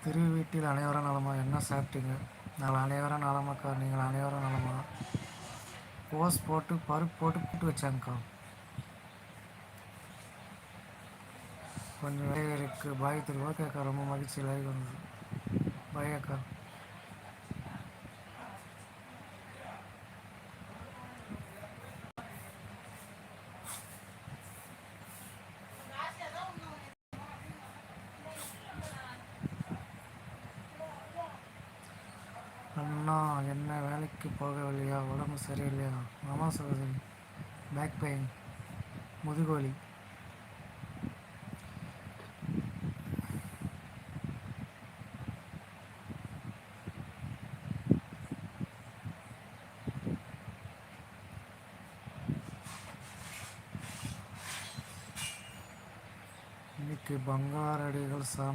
திரு வீட்டில் அனைவரும் நலமா? என்ன சாப்பிட்டீங்க? நாங்கள் அனைவரும் நலமாக்கா. நீங்கள் அனைவரும் நலமா? போஸ் போட்டு பருப்பு போட்டு கூட்டு வச்சாங்கக்கா. கொஞ்சம் வேலை இருக்குது. பாய் திரு. ஓகேக்கா, ரொம்ப மகிழ்ச்சி. லைவ் வந்தது. பாய் அக்கா. அண்ணா என்ன வேலைக்கு போகவில்லையா? உடம்பு சரியில்லையா? ஆமாம் சகோதரி, பேக் பெயின், முதுகுவலி. இன்னைக்கு பங்காரடிகள் சாமி